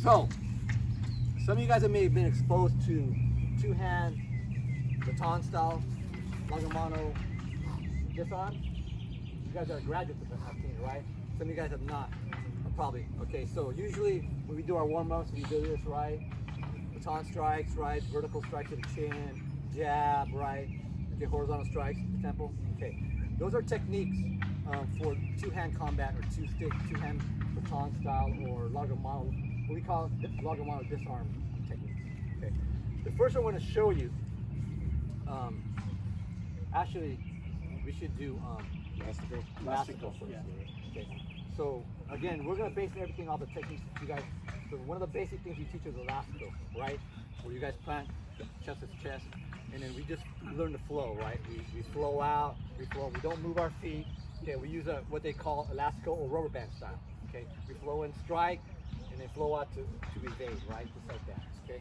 So, some of you guys have maybe been exposed to two-hand baton style, Lagamano disarm. You guys are graduates of the team, right? Some of you guys have not, probably. Okay, so usually when we do our warm-ups, we do this, right? Baton strikes, right? Vertical strike to the chin, jab, right? Okay, horizontal strikes, temple. Okay, those are techniques for two-hand combat or two-stick, two-hand baton style or Lagamano, what we call Lagamano disarm techniques. Okay, the first one I want to show you. Actually, we should do Maestro first. Okay. So again, we're going to base everything off the techniques that you guys. So one of the basic things we teach is Elastico, right? Where you guys plant chest to chest, and then we just learn to flow, right? We flow out, we flow. We don't move our feet. Okay, we use what they call Elastico or rubber band style. Okay, we flow in, strike, and then flow out to evade, right? Just like that. Okay.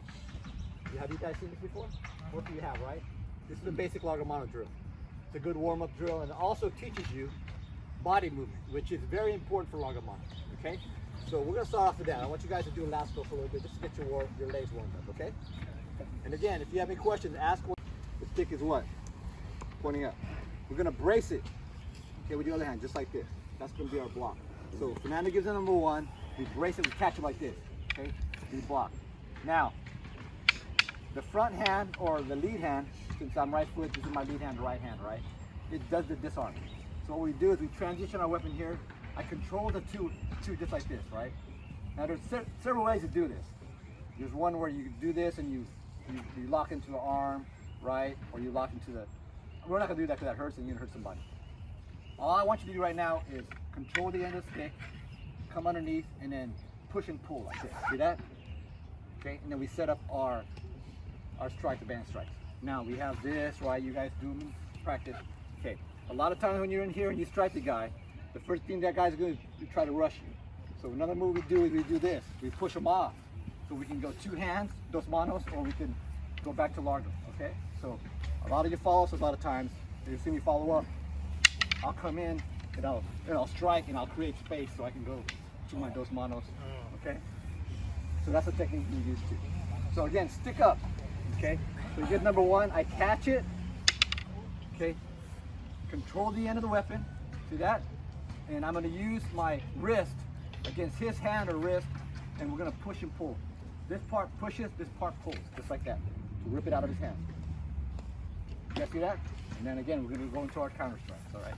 Have you guys seen this before? Most of you have, right? This is the basic Lagamano drill. It's a good warm-up drill, and it also teaches you body movement, which is very important for Lagamano. Okay. So we're going to start off with that. I want you guys to do Elastico for a little bit, just to get your legs warmed up. Okay. And again, if you have any questions, ask. The stick is what? Pointing up. We're going to brace it. Okay, with the other hand, just like this. That's going to be our block. So Fernando gives it number one. We brace it, we catch it like this. Okay, we block. Now, the front hand or the lead hand, since I'm right foot, this is my lead hand, right hand, right? It does the disarm. So what we do is we transition our weapon here. I control the two just like this, right? Now there's several ways to do this. There's one where you do this and you lock into the arm, right? Or you lock into the. We're not gonna do that because that hurts and you're gonna hurt somebody. All I want you to do right now is control the end of the stick, come underneath, and then push and pull like this. See that? Okay, and then we set up our strike, the band strikes. Now we have this, right? You guys do them in practice. Okay, a lot of times when you're in here and you strike the guy, the first thing that guy's going to try to rush you. So another move we do is we do this. We push him off. So we can go two hands, dos manos, or we can go back to largo, okay? So a lot of you follow us a lot of times. You see me follow up, I'll come in and I'll strike and I'll create space so I can go to my dos manos, okay? So that's a technique we use too. So again, stick up, okay? So you get number one, I catch it, okay? Control the end of the weapon, see that? And I'm gonna use my wrist against his hand or wrist, and we're gonna push and pull. This part pushes, this part pulls, just like that, to rip it out of his hand. You guys see that? And then again, we're gonna go into our counter strikes, all right?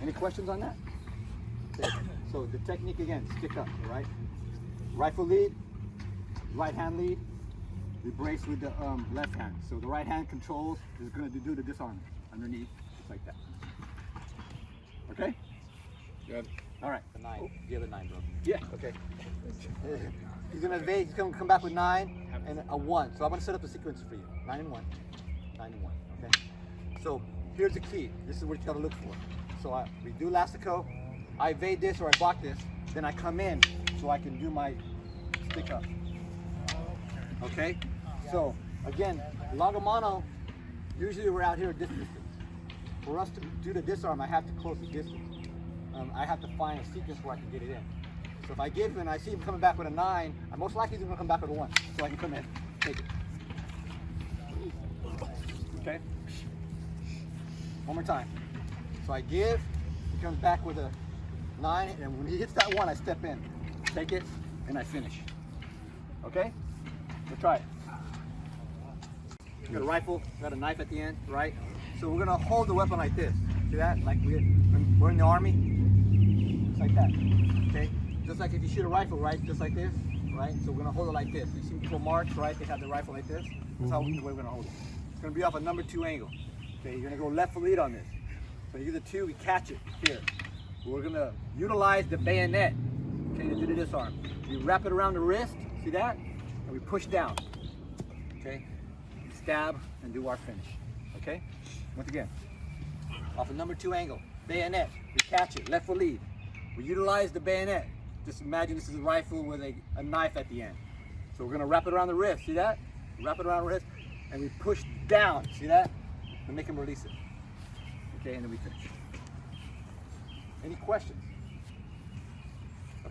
Any questions on that? Okay. So the technique again, stick up, all right? Rifle lead, right hand lead, we brace with the left hand. So the right hand controls, is gonna do the disarm underneath, just like that. Okay? Good. All right. The 9. Oh. The other 9, bro. Yeah. Okay. He's gonna evade. He's gonna come back with 9 and a 1. So I'm gonna set up the sequence for you. 9 and 1. 9 and 1. Okay. So here's the key. This is what you gotta look for. So we do Elastico. I evade this or I block this. Then I come in so I can do my stick up. Okay. So again, Lagamano. Usually we're out here at this distance. For us to do the disarm, I have to close the distance. I have to find a sequence where I can get it in. So if I give him and I see him coming back with a 9, I'm most likely he's going to come back with a 1. So I can come in, take it. Okay? One more time. So I give, he comes back with a 9, and when he hits that 1, I step in, take it, and I finish. Okay? So try it. You got a rifle, you got a knife at the end, right? So we're gonna hold the weapon like this. See that? Like we're in the army. Just like that. Okay? Just like if you shoot a rifle, right? Just like this, right? So we're gonna hold it like this. You see people march, right? They have the rifle like this. That's how the way we're gonna hold it. It's gonna be off a number 2 angle. Okay, you're gonna go left for lead on this. So you get the 2, we catch it here. We're gonna utilize the bayonet, okay, to do the disarm. We wrap it around the wrist, see that? And we push down. Okay? Stab and do our finish. Okay? Once again, off a number 2 angle, bayonet, we catch it, left for lead. We utilize the bayonet. Just imagine this is a rifle with a knife at the end. So we're gonna wrap it around the wrist, see that? Wrap it around the wrist, and we push down, see that? And make him release it. Okay, and then we finish. Any questions?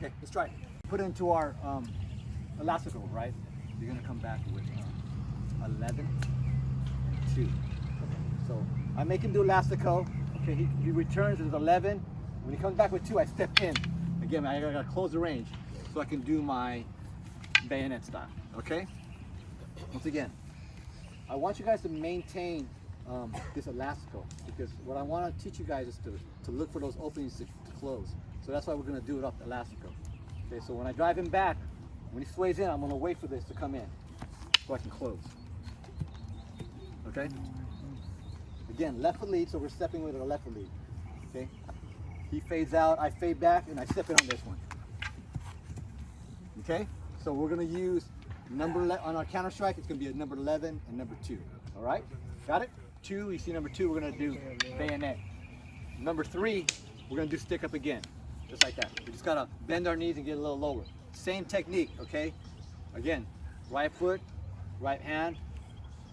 Okay, let's try it. Put it into our elastical, right? You're gonna come back with 11 and 2. Okay, so I make him do elastico. Okay, he returns with 11. When he comes back with 2, I step in. Again, I gotta close the range so I can do my bayonet style. Okay? Once again, I want you guys to maintain this elastico, because what I want to teach you guys is to look for those openings to close. So that's why we're going to do it off the elastico. Okay, so when I drive him back, when he sways in, I'm going to wait for this to come in so I can close. Okay? Again, left foot lead, so we're stepping with a left foot lead. Okay? He fades out, I fade back, and I step in on this one. Okay? So we're going to use on our counter strike, it's going to be a number 11 and number 2. All right? Got it? 2, you see number 2, we're going to do bayonet. Number 3, we're going to do stick up again, just like that. We just got to bend our knees and get a little lower. Same technique, okay? Again, right foot, right hand,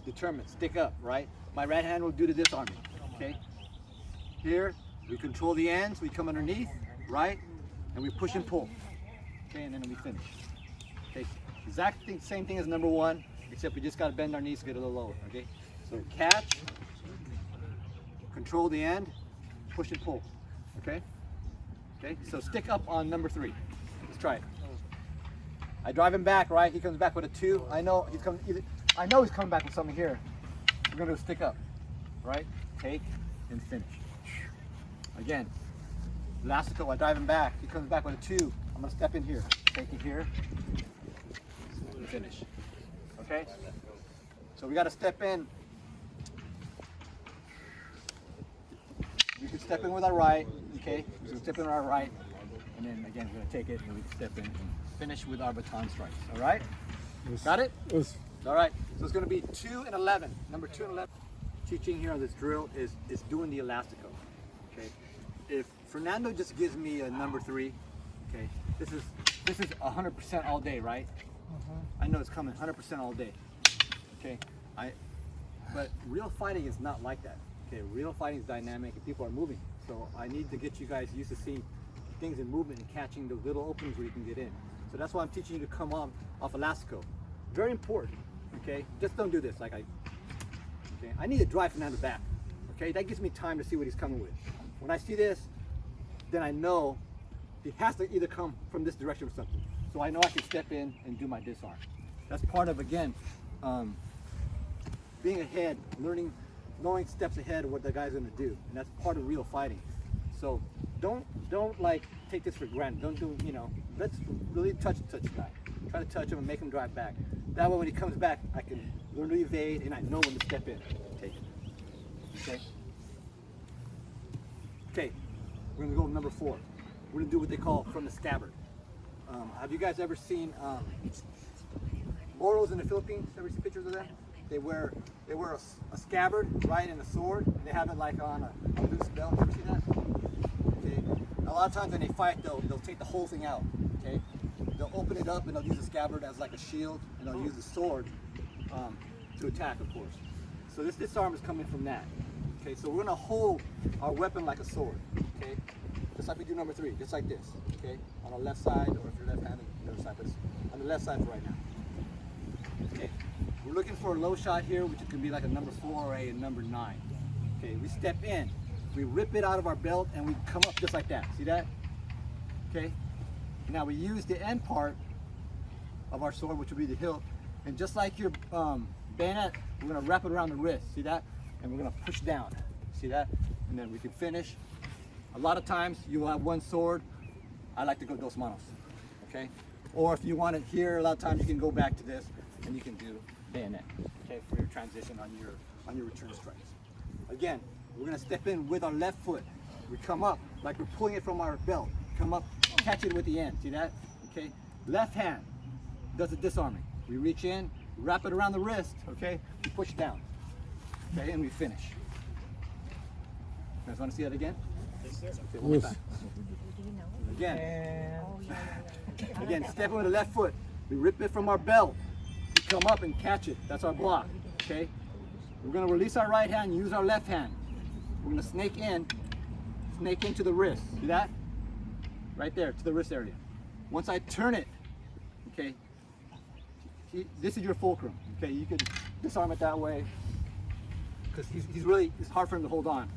determined, stick up, right? My right hand will do the disarming, okay? Here, we control the ends, we come underneath, right? And we push and pull, okay? And then we finish. Okay, exact same thing as number 1, except we just got to bend our knees to get a little lower, okay? So catch, control the end, push and pull, okay? Okay, so stick up on number 3. Let's try it. I drive him back, right? He comes back with a 2. I know he's coming back with something here. We're gonna stick up, right? Take and finish. Again, elastico, I drive him back. He comes back with a 2. I'm gonna step in here, take it here, and finish. Okay? So we gotta step in. We can step in with our right, okay? We can step in with our right, and then again, we're gonna take it and we can step in and finish with our baton strikes, all right? Yes. Got it? Yes. All right, so it's gonna be 2 and 11. Number 2 and 11. Teaching here on this drill is doing the elastico, okay? If Fernando just gives me a number 3, okay, this is 100% all day, right? I know it's coming 100% all day, okay? But real fighting is not like that. Okay, real fighting is dynamic and people are moving. So I need to get you guys used to seeing things in movement and catching those little openings where you can get in. So that's why I'm teaching you to come off elastico. Very important, okay? Just don't do this okay? I need to drive Fernando back, okay? That gives me time to see what he's coming with. When I see this, then I know he has to either come from this direction or something. So I know I can step in and do my disarm. That's part of, again, being ahead, knowing steps ahead of what the guy's gonna do, and that's part of real fighting. So don't like take this for granted. Don't do, let's really touch the guy. Try to touch him and make him drive back. That way when he comes back, I can learn to evade and I know when to step in. Take it. Okay? Okay, we're gonna go with number 4. We're gonna do what they call from the scabbard. Have you guys ever seen Moros in the Philippines? Ever see pictures of them? They wear a scabbard, right, and a sword. And they have it like on a loose belt. You ever see that? Okay. A lot of times when they fight, they'll take the whole thing out. Okay. They'll open it up and they'll use the scabbard as like a shield, and they'll use the sword to attack, of course. So this disarm is coming from that. Okay. So we're gonna hold our weapon like a sword. Okay. Just like we do number 3, just like this. Okay. On the left side, or if you're left-handed, the other side, but it's on the left side for right now. Okay. We're looking for a low shot here, which can be like a number 4 or a number 9. Okay, we step in, we rip it out of our belt, and we come up just like that. See that? Okay. Now we use the end part of our sword, which will be the hilt, and just like your bayonet, we're gonna wrap it around the wrist. See that? And we're gonna push down. See that? And then we can finish. A lot of times you will have one sword. I like to go dos manos. Okay. Or if you want it here, a lot of times you can go back to this, and you can do bayonet, okay, for your transition on your return strikes. Again, we're gonna step in with our left foot. We come up like we're pulling it from our belt. Come up, catch it with the end. See that? Okay. Left hand does the disarming. We reach in, wrap it around the wrist. Okay. We push down. Okay, and we finish. You guys want to see that again? Okay, one more time. Again, step in with the left foot. We rip it from our belt. Come up and catch it. That's our block. Okay? We're going to release our right hand, use our left hand. We're going to snake into the wrist. See that? Right there, to the wrist area. Once I turn it, okay, this is your fulcrum. Okay, you can disarm it that way because he's really, it's hard for him to hold on.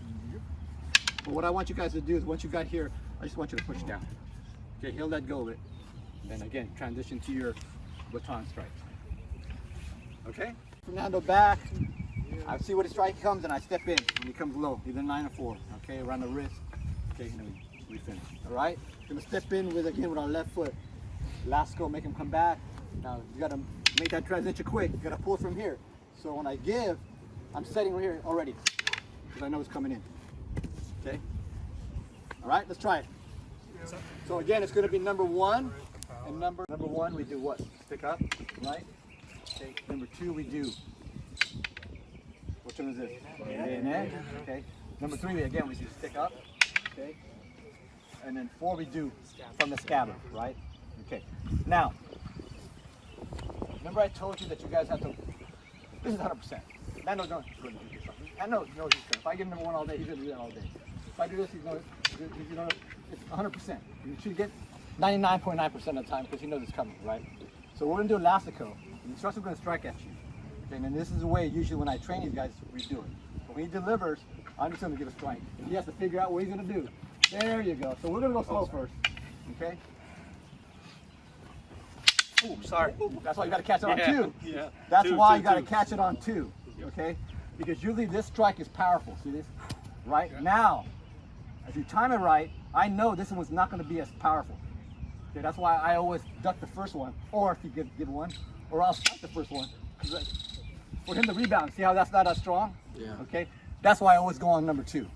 But what I want you guys to do is once you got here, I just want you to push down. Okay, he'll let go of it. Then again, transition to your baton strike. Okay? Fernando back. I see where the strike comes and I step in when he comes low, either 9 or 4. Okay, around the wrist. Okay, and then we finish. Alright? Gonna step in with our left foot. Last go, make him come back. Now you gotta make that transition quick. You gotta pull from here. So when I give, I'm setting right here already. Because I know it's coming in. Okay? Alright, let's try it. So again, it's gonna be number 1. And number 1 we do what? Stick up, right? Okay. Number 2 we do. Which one is this? BNMS. Okay. Number 3 again we do stick up. Okay. And then 4 we do from the scabbard, right? Okay. Now, remember I told you that you guys have to. This is 100%. I know John's going to do something. I know he's going. If I give him number 1 all day, he's going to do that all day. If I do this, he's going to. It's 100%. You should get 99.9% of the time because he knows it's coming, right? So we're going to do elastico. The instructor's going to strike at you. Okay, and then this is the way usually when I train these guys, we do it. But when he delivers, I'm just going to give a strike. And he has to figure out what he's going to do. There you go. So we're going to go slow first. Okay? Ooh, sorry. That's why you got to catch it on 2. Yeah. That's why you got to catch it on 2. Okay? Because usually this strike is powerful. See this? Right? Yeah. Now, if you time it right, I know this one's not going to be as powerful. Okay, that's why I always duck the first one, or if you give one, or I'll strike the first one. For him to rebound, see how that's not as strong? Yeah. Okay, that's why I always go on number 2,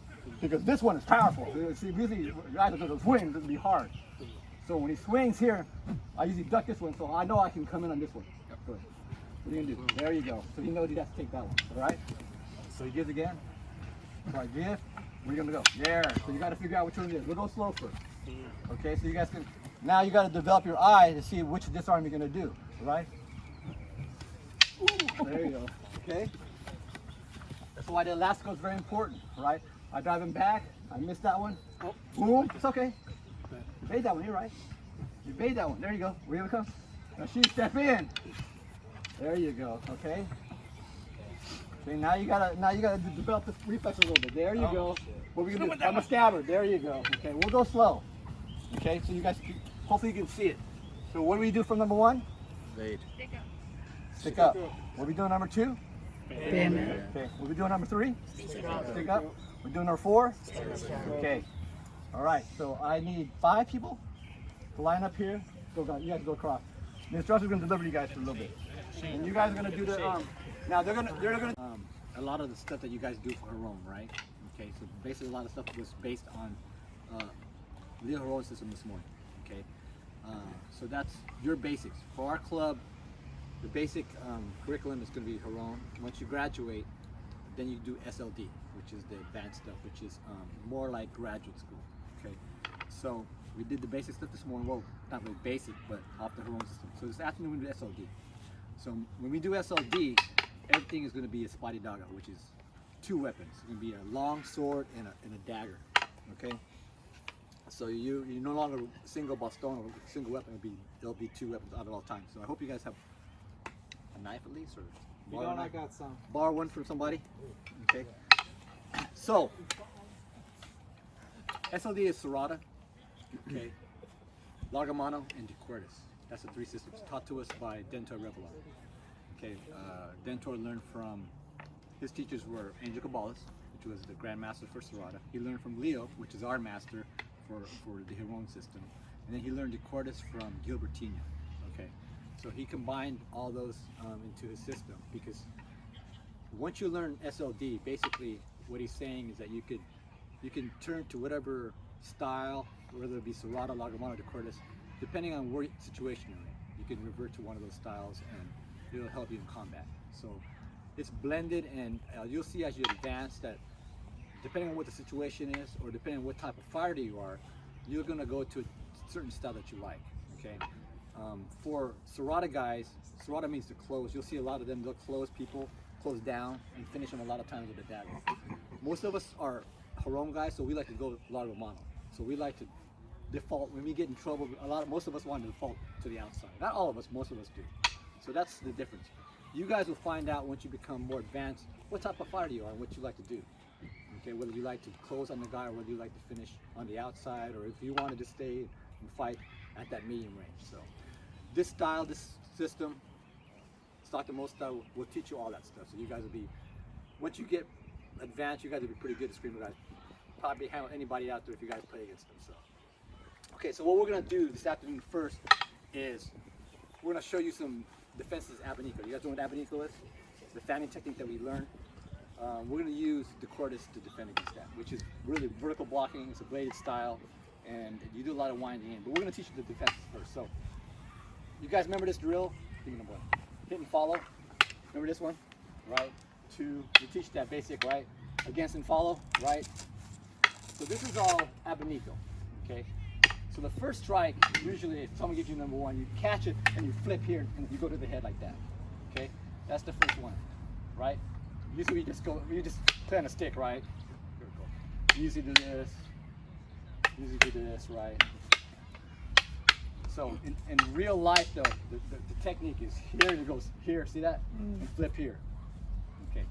because this one is powerful. See, usually guys with those swings, it'll be hard. So when he swings here, I usually duck this one, so I know I can come in on this one. Good. What are you gonna do? There you go. So he knows he has to take that one. All right. So he gives again. So I give. Where are you gonna go? There. So you got to figure out which one it is. We'll go slow first. Okay. So you guys can. Now you got to develop your eye to see which disarm you're going to do, right? There you go, okay? That's why the elastico is very important, right? I drive him back, I missed that one, boom, it's okay. You bait that one, you're right. You bait that one, there you go, where you come? Now shoot, step in. There you go, okay? Okay, now you gotta develop the reflex a little bit. There you go. What we're gonna do? I'm a scabbard, there you go. Okay, we'll go slow. Okay, so you guys, hopefully you can see it. So what do we do from number 1? Bait. Stick up. What are we doing number 2? BNMS. Okay, what are we doing number 3? Stick up. We're doing number 4? Okay. All right, so I need 5 people to line up here. Go, you guys go across. The instructor's gonna deliver you guys for a little bit. And you guys are gonna do the, now they're gonna, a lot of the stuff that you guys do for Jerome, right? Okay, so basically a lot of stuff was based on, the heroic system this morning, okay? So that's your basics. For our club, the basic curriculum is going to be Heron. Once you graduate, then you do SLD, which is the advanced stuff, which is more like graduate school, okay? So we did the basic stuff this morning. Well, not really basic, but off the Heron system. So this afternoon we do SLD. So when we do SLD, everything is going to be a spotty daga, which is 2 weapons. It's going to be a long sword and a dagger, okay? So you're no longer single baston or single weapon. It'll be 2 weapons out at all times. So I hope you guys have a knife at least, or I got some. Borrow one from somebody. Okay. So SLD is Serrata, okay, Largamano, and De Cuerdas. That's the 3 systems taught to us by Dentor Revelar. Okay, Dentor learned from his teachers were Angel Caballas, which was the Grandmaster for Serrata. He learned from Leo, which is our master for the Heron system, and then he learned De Cuerdas from Gilbertino. Okay, so he combined all those into his system, because once you learn SLD, basically what he's saying is that you can turn to whatever style, whether it be Serrata, Largamano, De Cuerdas, depending on what situation you're in. You can revert to one of those styles, and it'll help you in combat. So it's blended, and you'll see as you advance that depending on what the situation is, or depending on what type of fighter you are, you're gonna go to a certain style that you like, okay? For Serrata guys, Serrata means to close. You'll see a lot of them, they'll close people, close down, and finish them a lot of times with a dagger. Most of us are Heron guys, so we like to go Largamano. So we like to default, when we get in trouble, most of us want to default to the outside. Not all of us, most of us do. So that's the difference. You guys will find out once you become more advanced what type of fighter you are and what you like to do. Okay, whether you like to close on the guy or whether you like to finish on the outside, or if you wanted to stay and fight at that medium range. So this style, this system, Stockton Multi-Style will teach you all that stuff. So you guys will be, once you get advanced, you guys will be pretty good at Escrima guys. Probably handle anybody out there if you guys play against them. So, okay, so what we're gonna do this afternoon first is we're gonna show you some defenses abanico. You guys know what abanico is? The fanning technique that we learned. We're going to use the cordis to defend against that, which is really vertical blocking. It's a bladed style, and you do a lot of winding in. But we're going to teach you the defenses first. So, you guys remember this drill? Give me number one. Hit and follow. Remember this one? Right. 2. We teach that basic, right? Against and follow, right? So this is all abanico. Okay. So the first strike, usually if someone gives you number 1, you catch it and you flip here and you go to the head like that. Okay. That's the first one, right? Usually you just play on a stick, right? Here we go. Usually do this, usually do this, right? So in real life though, the technique is here, and it goes here, see that? And flip here, okay?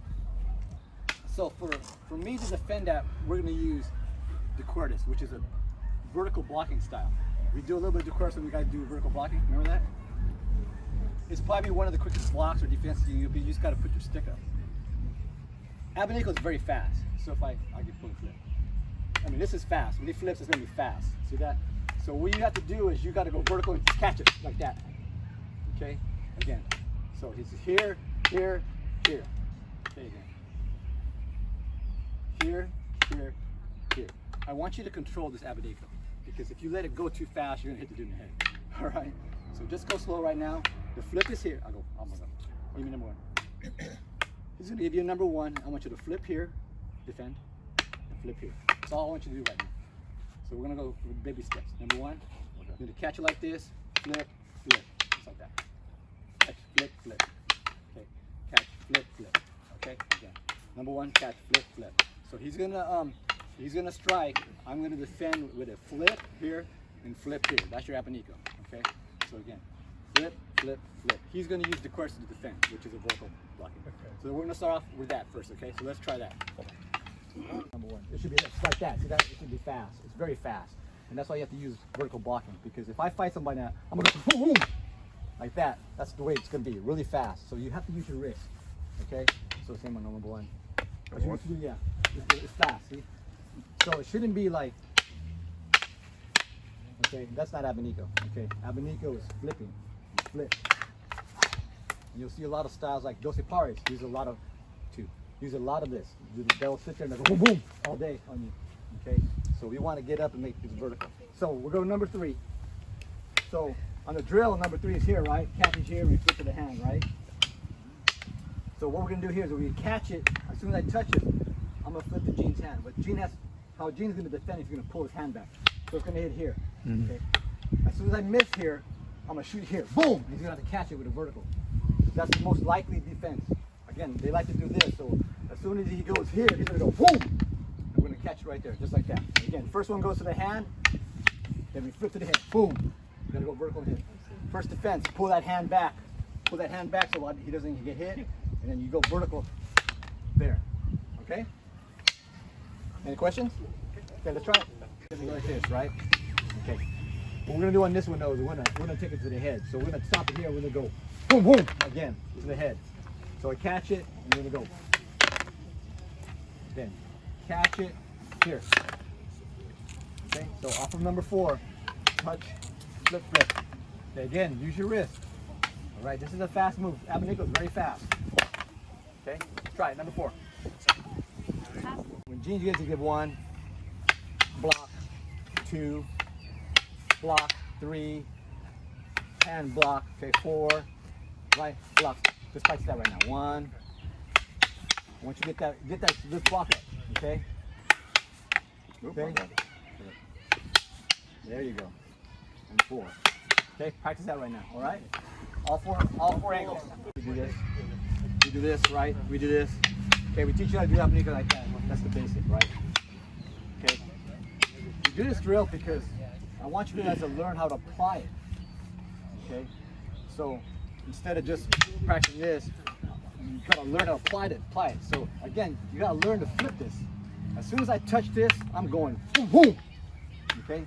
So for me to defend that, we're gonna use the cordis, which is a vertical blocking style. We do a little bit of cordis when we gotta do vertical blocking, remember that? It's probably one of the quickest blocks or defenses you just gotta put your stick up. Abanico is very fast, so if I can pull and flip. I mean, this is fast. When he flips, it's gonna be fast. See that? So what you have to do is you gotta go vertical and catch it like that. Okay? Again. So he's here, here, here. Okay, again. Here, here, here. I want you to control this abanico, because if you let it go too fast, you're gonna hit the dude in the head. All right? So just go slow right now. The flip is here. I'm gonna go. Give me number 1. He's going to give you a number 1. I want you to flip here, defend, and flip here. That's all I want you to do right now. So we're going to go with baby steps. Number 1, you're going to catch it like this, flip, flip, just like that. Catch, flip, flip. Okay, catch, flip, flip. Okay, again. Number 1, catch, flip, flip. So he's going to strike. I'm going to defend with a flip here and flip here. That's your abanico. Okay. So again, flip, flip, flip. He's going to use the cordis to defend, which is a vertical blocking. Okay. So we're going to start off with that first, okay? So let's try that. Number 1. It should be just like that. See that? It should be fast. It's very fast. And that's why you have to use vertical blocking, because if I fight somebody now, I'm going to go boom, boom, like that. That's the way it's going to be, really fast. So you have to use your wrist, okay? So same on number 1. What you want to do, yeah. It's fast, see? So it shouldn't be like, okay, that's not abanico. Okay, abanico is flipping. You flip. You'll see a lot of styles like doce pares use a lot of this. They'll sit there and they'll go boom boom all day on you. Okay, so we want to get up and make this vertical. So we'll go number 3. So on the drill, number 3 is here, right? Catch is here, and we flip to the hand, right? So what we're gonna do here is when we catch it, as soon as I touch it, I'm gonna flip to Gene's hand. But how Gene's gonna defend is he's gonna pull his hand back. So it's gonna hit here. Okay. As soon as I miss here, I'm gonna shoot here. Boom! He's gonna have to catch it with a vertical. That's the most likely defense. Again, they like to do this. So as soon as he goes here, he's gonna go boom! And we're gonna catch it right there, just like that. Again, first one goes to the hand, then we flip to the head. Boom! You gotta go vertical and hit. First defense, pull that hand back. Pull that hand back so he doesn't get hit, and then you go vertical there. Okay? Any questions? Okay, let's try it. Like this, right? Okay. What we're gonna do on this one though is we're gonna take it to the head. So we're gonna stop it here. We're gonna go boom, boom again to the head. So I catch it, and we're gonna go. Then catch it here. Okay. So off of number 4, touch, flip, flip. Okay, again, use your wrist. All right. This is a fast move. Abanico is very fast. Okay. Let's try it. Number 4. When Gene gets to give 1, block, 2, block, 3, hand block, okay, 4, right, block. Just practice that right now. 1. Once you get that, just block up, okay? Okay. There you go. And 4. Okay, practice that right now. All right. All four angles. We do this. We do this, right? We do this. Okay, we teach you how to do abanico like that. That's the basic, right? Okay. We do this drill because I want you guys to learn how to apply it. Okay? So instead of just practicing this, you gotta learn how to apply it. So again, you gotta learn to flip this. As soon as I touch this, I'm going boom, boom. Okay?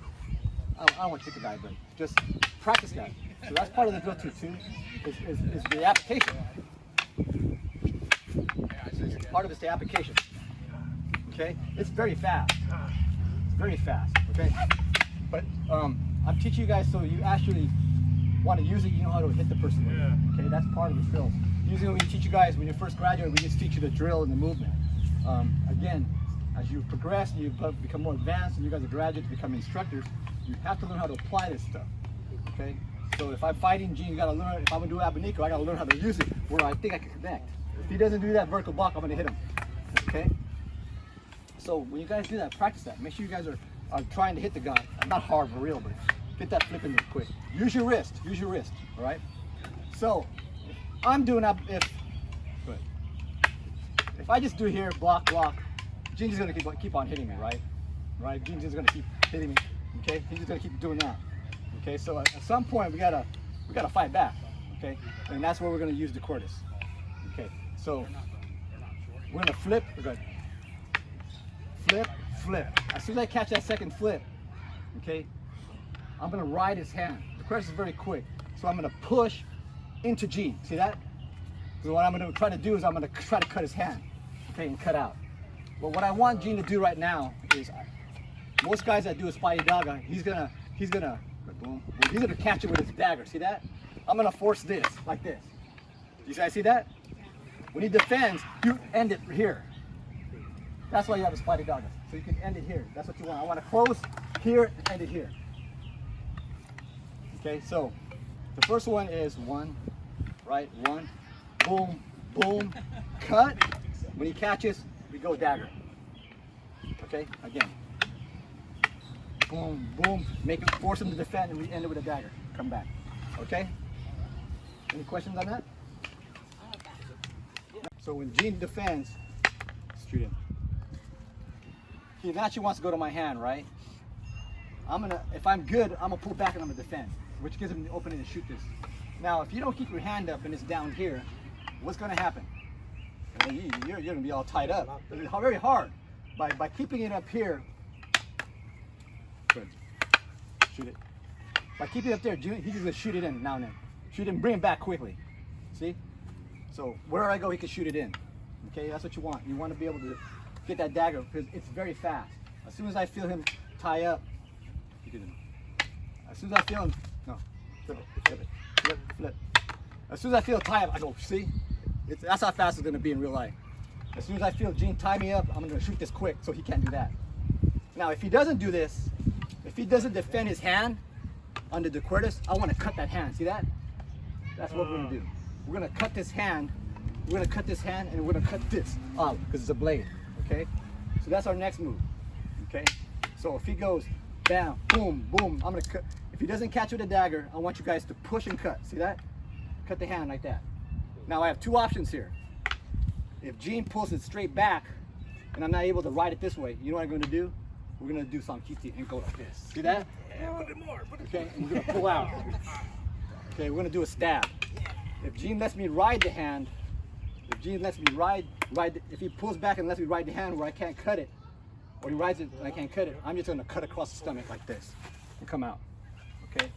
I don't want to kick a guy, but just practice that. So that's part of the drill too, is the application. So part of it's the application. Okay? It's very fast. It's very fast. Okay? But I'm teaching you guys so you actually want to use it, you know how to hit the person with it. Okay? That's part of the drill. Usually when we teach you guys, when you first graduate, we just teach you the drill and the movement. Again, as you progress and you become more advanced and you guys are graduates, become instructors, you have to learn how to apply this stuff. Okay? So if I'm fighting Gene, you gotta learn, if I'm gonna do abanico, I gotta learn how to use it where I think I can connect. If he doesn't do that vertical block, I'm gonna hit him. Okay? So when you guys do that, practice that. Make sure you guys are trying to hit the guy. Not hard for real, but get that flip in there quick. Use your wrist, all right? So I'm doing that if I just do here, block, Gene's just gonna keep on hitting me, right? Right? Gene's just gonna keep hitting me. Okay? He's just gonna keep doing that. Okay, so at some point we gotta fight back. Okay? And that's where we're gonna use the cordis. Okay, so we're gonna flip, we're gonna flip. As soon as I catch that second flip, okay, I'm gonna ride his hand. The cordis is very quick. So I'm gonna push into Gene. See that? So what I'm gonna try to do is I'm gonna try to cut his hand. Okay, and cut out. But what I want Gene to do right now is, most guys that do a spotty daga, he's gonna catch it with his dagger. See that? I'm gonna force this, like this. You guys see that? When he defends, you end it here. That's why you have a spotty daga. So you can end it here. That's what you want. I want to close here and end it here. Okay, so the first one is one, boom, boom, cut. When he catches, we go dagger. Okay, again. Boom, boom, force him to defend, and we end it with a dagger. Come back. Okay? Any questions on that? So when Gene defends, shoot him. He naturally wants to go to my hand, right? If I'm good, I'm gonna pull back and I'm gonna defend, which gives him the opening to shoot this. Now, if you don't keep your hand up and it's down here, what's gonna happen? You're gonna be all tied up. It's very hard. By keeping it up here, good. Shoot it. By keeping it up there, he's gonna shoot it in now and then. Shoot it and bring it back quickly. See? So wherever I go, he can shoot it in. Okay, that's what you want. You want to be able to get that dagger because it's very fast. As soon as I feel him tie up, you do it. As soon as I feel him, no, flip. As soon as I feel tie up, I go, see? That's how fast it's gonna be in real life. As soon as I feel Gene tie me up, I'm gonna shoot this quick so he can't do that. Now, if he doesn't do this, if he doesn't defend his hand under the cuerdas, I want to cut that hand. See that? That's what we're gonna do. We're gonna cut this hand. We're gonna cut this hand, and we're gonna cut this out because it's a blade. Okay? So that's our next move. Okay? So if he goes, bam, boom, boom, I'm gonna cut. If he doesn't catch with a dagger, I want you guys to push and cut. See that? Cut the hand like that. Now I have two options here. If Gene pulls it straight back, and I'm not able to ride it this way, you know what I'm going to do? We're going to do sankiti and go like this. See that? Okay, and we're going to pull out. Okay, we're going to do a stab. If Gene lets me ride the hand, if Gene lets me if he pulls back and lets me ride the hand where I can't cut it, or he rides it and I can't cut it, I'm just going to cut across the stomach like this and come out. Okay?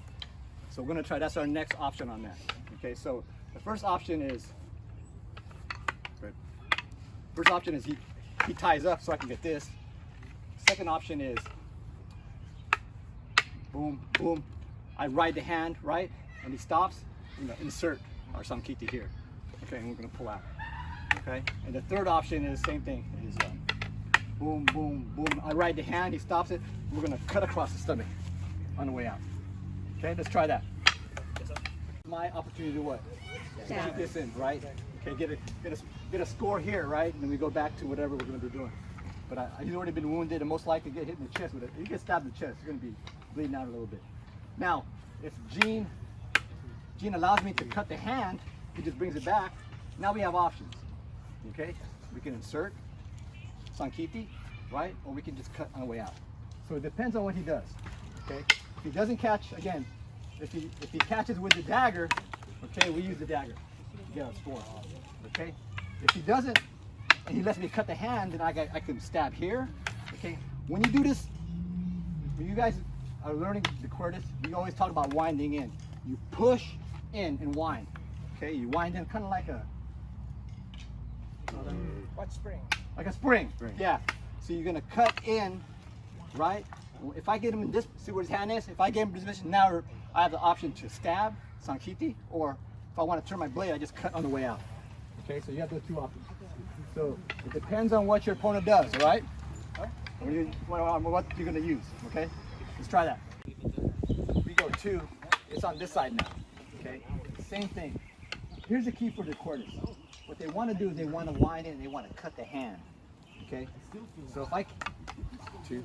So we're going to try, that's our next option on that. Okay, so the first option is, he ties up so I can get this. Second option is, boom, boom. I ride the hand, right? And he stops, insert our sankiti here. Okay, and we're gonna pull out. Okay, and the third option is same thing. Is boom, boom, boom. I ride the hand, he stops it. We're gonna cut across the stomach on the way out. Okay, let's try that. My opportunity to what? Keep this in, right? Okay, get a score here, right? And then we go back to whatever we're gonna be doing. But he's already been wounded and most likely get hit in the chest with it. If you get stabbed in the chest, you're gonna be bleeding out a little bit. Now, if Gene allows me to cut the hand, he just brings it back. Now we have options. Okay? We can insert sankiti, right? Or we can just cut on the way out. So it depends on what he does. Okay? If he doesn't catch, again, if he catches with the dagger, okay, we use the dagger to get our score. Okay? If he doesn't, and he lets me cut the hand, then I can stab here. Okay? When you do this, when you guys are learning the Curtis, we always talk about winding in. You push in and wind. Okay? You wind in kind of like a What spring? like a spring. Yeah. So you're gonna cut in, right? If I get him in this, see where his hand is? If I get him in this position, now I have the option to stab, sanchiti, or if I want to turn my blade, I just cut on the way out. Okay, so you have those two options. So it depends on what your opponent does, all right? What you're gonna use, okay? Let's try that. We go 2, it's on this side now, okay? Same thing. Here's the key for the Curtis. What they want to do is they want to wind in and they want to cut the hand, okay? So if I 2,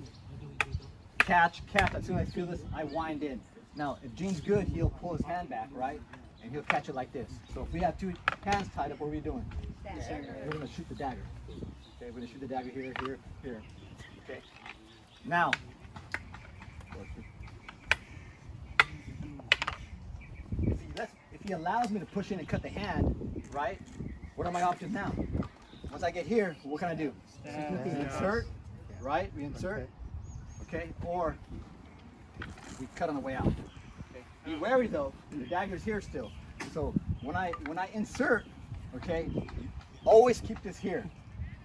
catch, as soon as I feel this, I wind in. Now, if Gene's good, he'll pull his hand back, right? And he'll catch it like this. So if we have 2 hands tied up, what are we doing? We're gonna shoot the dagger. Okay, we're gonna shoot the dagger here, here, here. Okay. Now, if he allows me to push in and cut the hand, right? What are my options now? Once I get here, what can I do? Insert, right? We insert. Okay, or we cut on the way out. Okay. Be wary though, the dagger's here still. So when I insert, okay, always keep this here.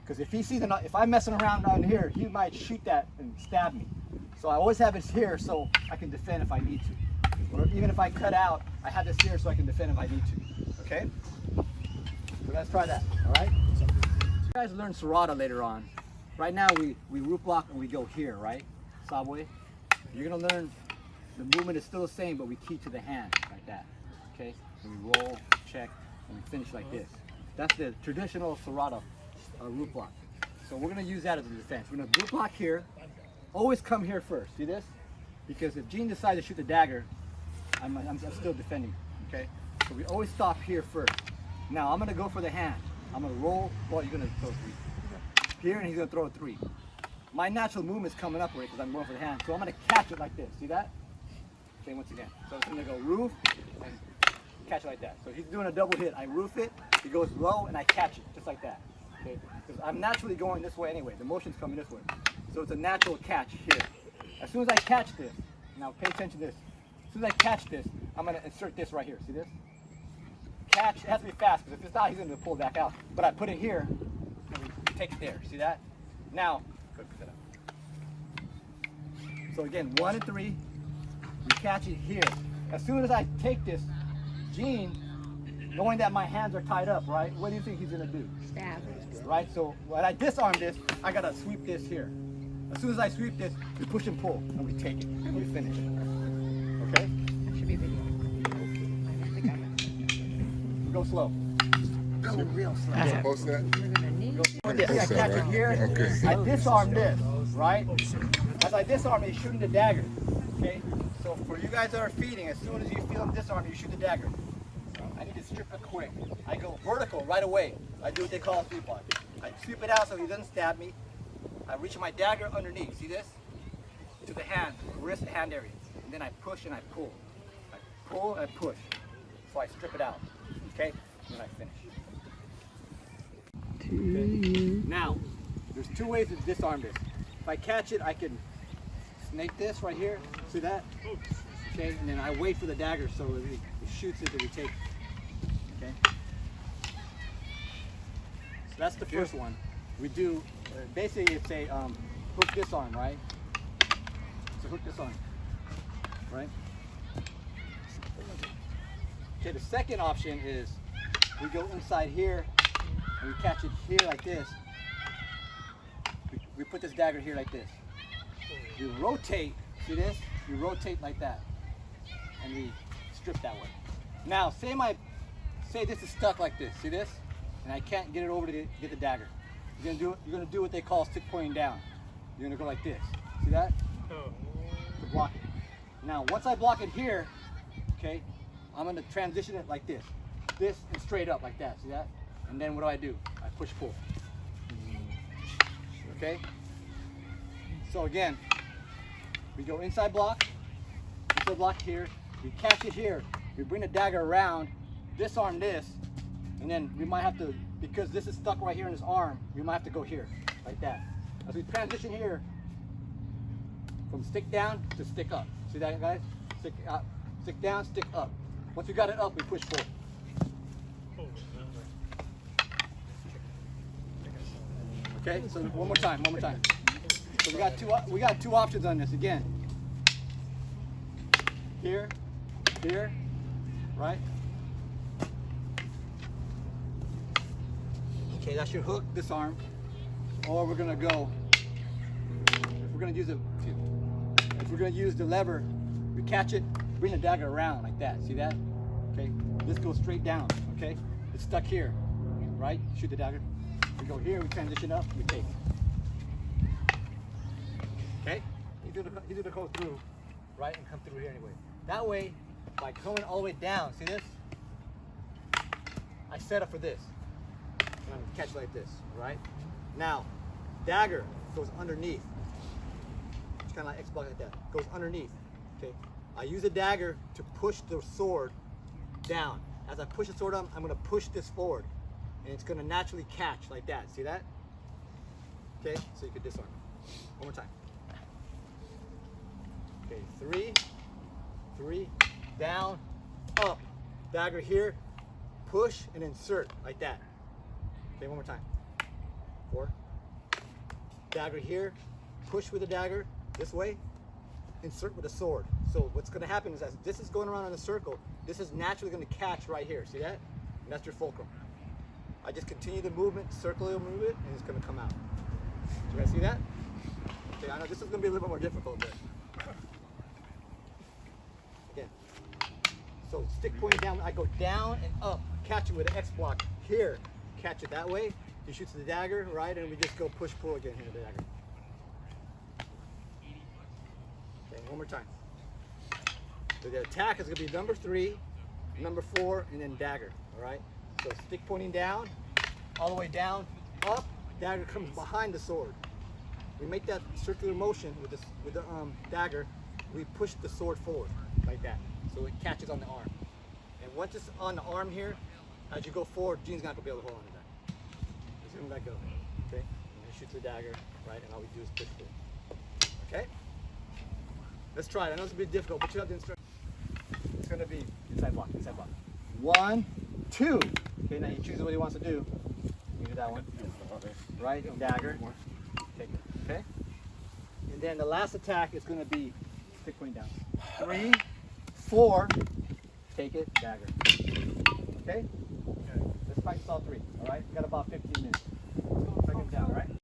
Because if he sees if I'm messing around down here, he might shoot that and stab me. So I always have this here so I can defend if I need to. Or even if I cut out, I have this here so I can defend if I need to. Okay? So let's try that, all right? You guys learn serrata later on. Right now we root block and we go here, right? Subway. You're gonna learn the movement is still the same, but we key to the hand like that. Okay? And we roll, check, and we finish like this. That's the traditional serrata root block. So we're gonna use that as a defense. We're gonna root block here. Always come here first. See this? Because if Gene decides to shoot the dagger, I'm still defending. Okay? So we always stop here first. Now I'm gonna go for the hand. I'm gonna roll. Well, you're gonna throw 3 here, and he's gonna throw a 3. My natural movement's coming upward because I'm going for the hand. So I'm gonna catch it like this. See that? Okay, once again. So it's gonna go roof and catch it like that. So he's doing a double hit. I roof it, he goes low, and I catch it just like that. Okay? Because I'm naturally going this way anyway. The motion's coming this way. So it's a natural catch here. As soon as I catch this, now pay attention to this. As soon as I catch this, I'm gonna insert this right here. See this? Catch, it has to be fast because if it's not, he's gonna pull it back out. But I put it here, and we take it there. See that? Now, so again, 1 and 3, we catch it here. As soon as I take this, Gene, knowing that my hands are tied up, right? What do you think he's gonna do? Stab. Right, so when I disarm this, I gotta sweep this here. As soon as I sweep this, we push and pull, and we take it, and we finish it. Okay? That should be video. I think I got it. We go slow. Go real slow. Post that? I catch it here. Okay. I disarm this, right? As I disarm it, he's shooting the dagger. Okay? So for you guys that are feeding, as soon as you feel him disarm, you shoot the dagger. I need to strip it quick. I go vertical right away. I do what they call a sweep on. I sweep it out so he doesn't stab me. I reach my dagger underneath. See this? To the hand, wrist, hand area. And then I push and I pull. I pull and I push. So I strip it out. Okay? And then I finish. Okay. Now, there's 2 ways to disarm this. If I catch it, I can snake this right here. See that? Okay, and then I wait for the dagger so if he shoots it, then we take it. Okay? So that's the first one. We do, basically it's a hook disarm, right? It's a hook disarm, right? Okay, the second option is we go inside here and we catch it here like this. We put this dagger here like this. You rotate, see this? You rotate like that. And we strip that way. Now, say this is stuck like this, see this? And I can't get it over to get the dagger. You're gonna do what they call stick pointing down. You're gonna go like this. See that? To block it. Now, once I block it here, okay, I'm gonna transition it like this. This and straight up like that, see that? And then what do? I push pull. Okay? So again, we go inside block, circular block here. We catch it here. We bring the dagger around, disarm this, and then we might have to, because this is stuck right here in his arm, we might have to go here, like that. As we transition here, from stick down to stick up. See that, guys? Stick up, stick down, stick up. Once we got it up, we push forward. Okay, so one more time. So we got two options on this again. Here, right? Okay, that's your hook, disarm. Or we're gonna go, if we're gonna use the lever, we catch it, bring the dagger around like that. See that? Okay, this goes straight down, okay? It's stuck here, right? Shoot the dagger. We go here, we transition up, we take. Okay? Easy to go through, right? And come through here anyway. That way, by coming all the way down, see this? I set up for this. And I'm gonna catch like this, right? Now, dagger goes underneath. It's kind of like X-block like that. Goes underneath, okay? I use a dagger to push the sword down. As I push the sword up, I'm gonna push this forward. And it's gonna naturally catch like that. See that? Okay, so you can disarm. One more time. Okay, three, down, up. Dagger here, push and insert like that. Okay, one more time. 4. Dagger here, push with the dagger this way, insert with the sword. So what's gonna happen is as this is going around in a circle, this is naturally gonna catch right here. See that? And that's your fulcrum. I just continue the movement, circular movement, and it's gonna come out. Do you guys see that? Okay, I know this is gonna be a little bit more difficult, but again. So stick pointing down, I go down and up, catch it with an X block. Here, catch it that way. He shoots the dagger, right, and we just go push pull again here, the dagger. Okay, one more time. So the attack is gonna be number 3, number 4, and then dagger, all right? So stick pointing down, all the way down, up, dagger comes behind the sword. We make that circular motion with the dagger, we push the sword forward, like that. So it catches on the arm. And once it's on the arm here, as you go forward, Gene's not gonna be able to hold on to that. Just let go, okay? And he shoots the dagger, right? And all we do is push forward, okay? Let's try it. I know it's a bit difficult, but you have the instructions. It's gonna be inside block, inside block. 1, 2. Okay, now he chooses what he wants to do. You do that one. Right, dagger. Take it, okay? And then the last attack is gonna be stick pointing down. 3, 4, take it, dagger. Okay? Let's practice all 3, all right? We got about 15 minutes. Second down, right?